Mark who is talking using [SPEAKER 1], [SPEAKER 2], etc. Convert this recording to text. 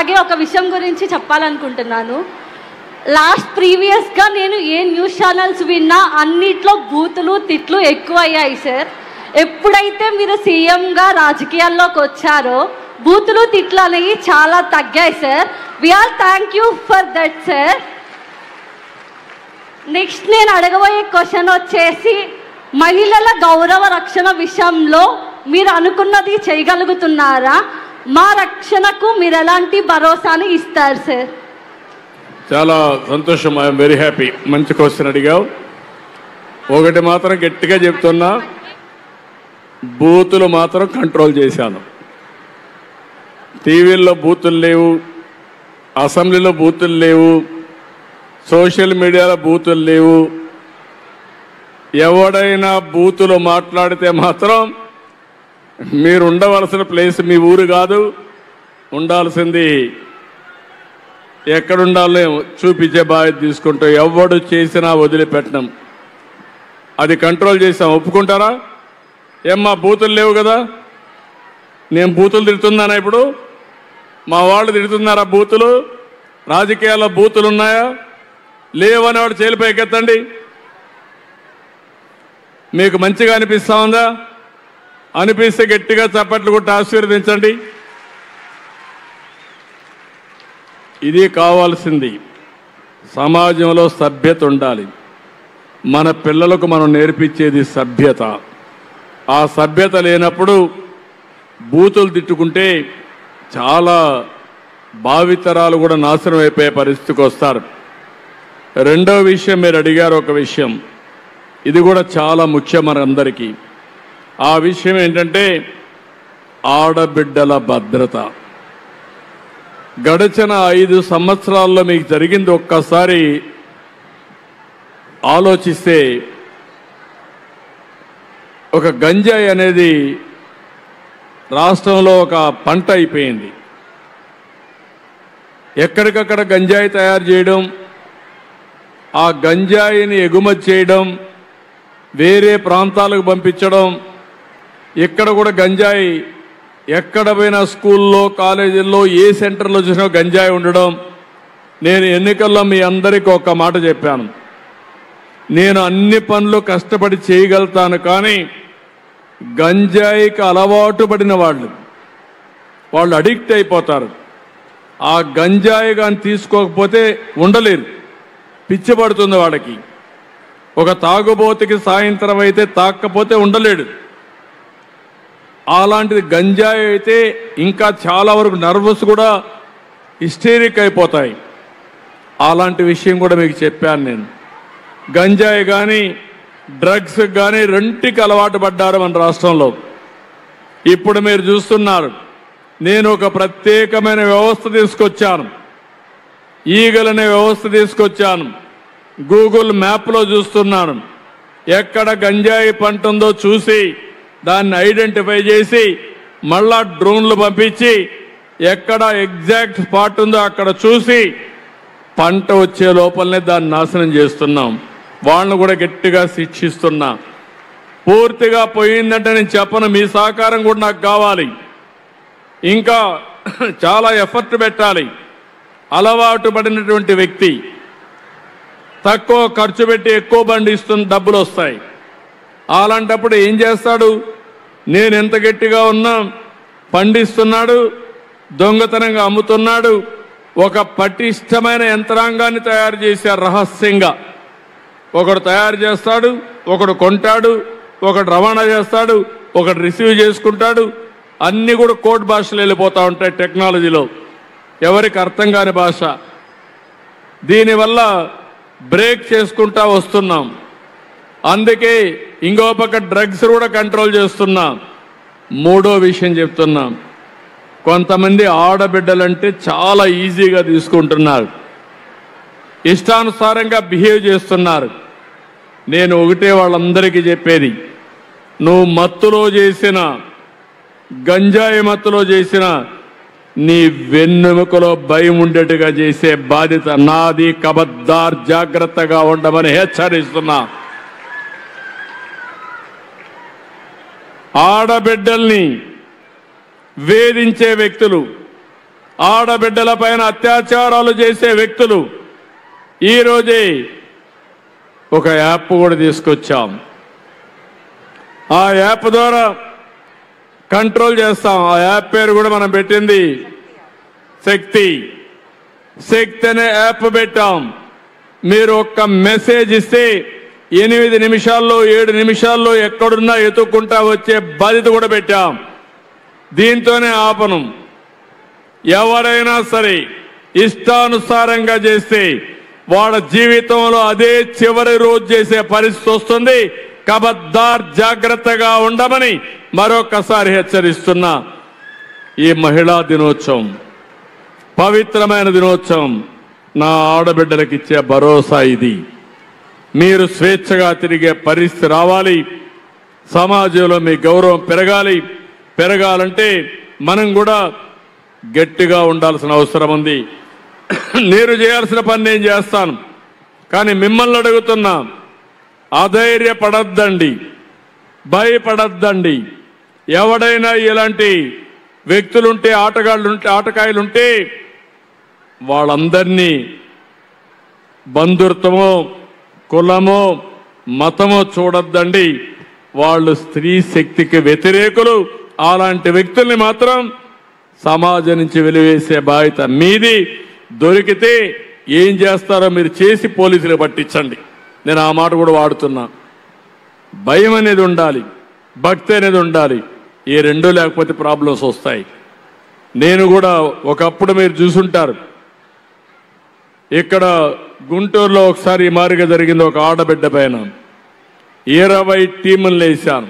[SPEAKER 1] అలాగే ఒక విషయం గురించి చెప్పాలనుకుంటున్నాను. ప్రీవియస్గా నేను ఏ న్యూస్ ఛానల్స్ విన్నా అన్నిట్లో బూతులు తిట్లు ఎక్కువ అయ్యాయి సార్. ఎప్పుడైతే మీరు సీఎంగా రాజకీయాల్లోకి వచ్చారో బూతులు తిట్లు అనేవి చాలా తగ్గాయి sir. We're thank you for that sir. Next నేను అడగబోయే క్వశ్చన్ వచ్చేసి, మహిళల గౌరవ రక్షణ విషయంలో మీరు అనుకున్నది చేయగలుగుతున్నారా? మా రక్షణకు మీరు ఎలాంటి భరోసాని ఇస్తారు సార్?
[SPEAKER 2] చాలా సంతోషం. I'm very happy. మంచి క్వశ్చన్ అడిగావు. ఒకటి మాత్రం గట్టిగా చెప్తున్నా, బూతులు మాత్రం కంట్రోల్ చేశాను. టీవీల్లో బూతులు లేవు, అసెంబ్లీలో బూతులు లేవు, సోషల్ మీడియాలో బూతులు లేవు. ఎవడైనా బూతులు మాట్లాడితే మాత్రం మీరు ఉండవలసిన ప్లేస్ మీ ఊరు కాదు, ఉండాల్సింది ఎక్కడుండాలో చూపించే బాధ్యత తీసుకుంటూ ఎవడు చేసినా వదిలిపెట్టడం. అది కంట్రోల్ చేసాం. ఒప్పుకుంటారా? ఏమ్మా బూతులు లేవు కదా? నేను బూతులు తిడుతున్నానా? ఇప్పుడు మా వాళ్ళు తిడుతున్నారా బూతులు? రాజకీయాల్లో బూతులు ఉన్నాయా? లేవని వాడు చేలిపైకెత్తండి. మీకు మంచిగా అనిపిస్తా ఉందా? అనిపిస్తే గట్టిగా చప్పట్లు కొట్టి ఆశీర్వదించండి. ఇది కావాల్సింది. సమాజంలో సభ్యత ఉండాలి. మన పిల్లలకు మనం నేర్పించేది సభ్యత. ఆ సభ్యత లేనప్పుడు బూతులు తిట్టుకుంటే చాలా భావితరాలు కూడా నాశనం అయిపోయే పరిస్థితికి వస్తారు. రెండవ విషయం మీరు అడిగారు, ఒక విషయం ఇది కూడా చాలా ముఖ్యం మనందరికీ. ఆ విషయం ఏంటంటే ఆడబిడ్డల భద్రత. గడిచిన 5 సంవత్సరాల్లో మీకు జరిగింది ఒక్కసారి ఆలోచిస్తే, ఒక గంజాయి అనేది రాష్ట్రంలో ఒక పంట అయిపోయింది. ఎక్కడికక్కడ గంజాయి తయారు చేయడం, ఆ గంజాయిని ఎగుమతి చేయడం, వేరే ప్రాంతాలకు పంపించడం, ఇక్కడ కూడా గంజాయి ఎక్కడ పోయినా స్కూల్లో కాలేజీల్లో ఏ సెంటర్లో చూసినా గంజాయి ఉండడం. నేను ఎన్నికల్లో మీ అందరికీ ఒక మాట చెప్పాను, నేను అన్ని పనులు కష్టపడి చేయగలుగుతాను, కానీ గంజాయికి అలవాటు పడిన వాళ్ళు అడిక్ట్ అయిపోతారు. ఆ గంజాయి కానీ తీసుకోకపోతే ఉండలేరు, పిచ్చి పడుతుంది వాడికి. ఒక తాగుబోతుకి సాయంత్రం అయితే తాకపోతే ఉండలేడు. అలాంటిది గంజాయి అయితే ఇంకా చాలా వరకు నర్వస్ కూడా హిస్టేరిక్ అయిపోతాయి. అలాంటి విషయం కూడా మీకు చెప్పాను నేను. గంజాయి కానీ డ్రగ్స్ కానీ రెంటికి అలవాటు పడ్డారు మన రాష్ట్రంలో. ఇప్పుడు మీరు చూస్తున్నారు, నేను ఒక ప్రత్యేకమైన వ్యవస్థ తీసుకొచ్చాను, ఈగల్ అనే వ్యవస్థ తీసుకొచ్చాను. గూగుల్ మ్యాప్లో చూస్తున్నాను, ఎక్కడ గంజాయి పంట ఉందో చూసి దాన్ని ఐడెంటిఫై చేసి మళ్ళా డ్రోన్లు పంపించి ఎక్కడ ఎగ్జాక్ట్ స్పాట్ ఉందో అక్కడ చూసి పంట వచ్చే లోపలనే దాన్ని నాశనం చేస్తున్నాం. వాళ్ళను కూడా గట్టిగా శిక్షిస్తున్నా. పూర్తిగా పోయిందంటే నేను చెప్పను, మీ సహకారం కూడా నాకు కావాలి. ఇంకా చాలా ఎఫర్ట్ పెట్టాలి. అలవాటు పడినటువంటి వ్యక్తి తక్కువ ఖర్చు పెట్టి ఎక్కువ బండి ఇస్తున్న డబ్బులు వస్తాయి. అలాంటప్పుడు ఏం చేస్తాడు? నేను ఎంత గట్టిగా ఉన్నా పండిస్తున్నాడు, దొంగతనంగా అమ్ముతున్నాడు. ఒక పటిష్టమైన యంత్రాంగాన్ని తయారు చేశారు రహస్యంగా. ఒకడు తయారు చేస్తాడు, ఒకడు కొంటాడు, ఒకడు రవాణా చేస్తాడు, ఒకడు రిసీవ్ చేసుకుంటాడు. అన్నీ కూడా కోడ్ భాషలు వెళ్ళిపోతూ ఉంటాయి టెక్నాలజీలో, ఎవరికి అర్థం కాని భాష. దీనివల్ల బ్రేక్ చేసుకుంటా వస్తున్నాం. అందుకే ఇంకో పక్క డ్రగ్స్ కూడా కంట్రోల్ చేస్తున్నాం. మూడో విషయం చెప్తున్నాం, కొంతమంది ఆడబిడ్డలంటే చాలా ఈజీగా తీసుకుంటున్నారు, ఇష్టానుసారంగా బిహేవ్ చేస్తున్నారు. నేను ఒకటే వాళ్ళందరికీ చెప్పేది, నువ్వు మత్తులో చేసిన గంజాయి మత్తులో చేసిన నీ వెన్నెముకలో భయం ఉండేట్టుగా చేసే బాధ్యత నాది. కబద్దార్, జాగ్రత్తగా ఉండమని హెచ్చరిస్తున్నా. ఆడబిడ్డల్ని వేధించే వ్యక్తులు, ఆడబిడ్డల పైన అత్యాచారాలు చేసే వ్యక్తులు ఈరోజే ఒక యాప్ కూడా తీసుకొచ్చాం. ఆ యాప్ ద్వారా కంట్రోల్ చేస్తాం. ఆ యాప్ పేరు కూడా మనం పెట్టింది శక్తి. శక్తి అనే యాప్ పెట్టాం. మీరు ఒక్క మెసేజ్ ఇస్తే 8 నిమిషాల్లో 7 నిమిషాల్లో ఎక్కడున్నా ఎత్తుక్కుంటా వచ్చే బాధ్యత కూడా పెట్టాం. దీంతోనే ఆపను. ఎవరైనా సరే ఇష్టానుసారంగా చేస్తే వాళ్ళ జీవితంలో అదే చివరి రోజు చేసే పరిస్థితి వస్తుంది. కబద్దార్, జాగ్రత్తగా ఉండమని మరొకసారి హెచ్చరిస్తున్నా. ఈ మహిళా దినోత్సవం పవిత్రమైన దినోత్సవం. నా ఆడబిడ్డలకు ఇచ్చే భరోసా ఇది. మీరు స్వేచ్ఛగా తిరిగే పరిస్థితి రావాలి. సమాజంలో మీ గౌరవం పెరగాలంటే మనం కూడా గట్టిగా ఉండాల్సిన అవసరం ఉంది. నేను చేయాల్సిన పని నేను చేస్తాను. కానీ మిమ్మల్ని అడుగుతున్నా, అధైర్యపడద్దండి, భయపడద్దండి. ఎవడైనా ఇలాంటి వ్యక్తులుంటే, ఆటకాయలుంటే వాళ్ళందరినీ బంధుత్వమో కులమో మతమో చూడొద్దండి. వాళ్ళు స్త్రీ శక్తికి వ్యతిరేకులు. అలాంటి వ్యక్తుల్ని మాత్రం సమాజం నుంచి వెలివేసే బాధ్యత మీది. దొరికితే ఏం చేస్తారో మీరు చేసి పోలీసులు పట్టించండి. నేను ఆ మాట కూడా వాడుతున్నా. భయం అనేది ఉండాలి, భక్తి అనేది ఉండాలి. ఈ రెండూ లేకపోతే ప్రాబ్లమ్స్ వస్తాయి. నేను కూడా ఒకప్పుడు మీరు చూసుంటారు, ఇక్కడ గుంటూరులో ఒకసారి ఈ మారిగా జరిగింది. ఒక ఆడబిడ్డ పైన 20 టీములు వేశాను.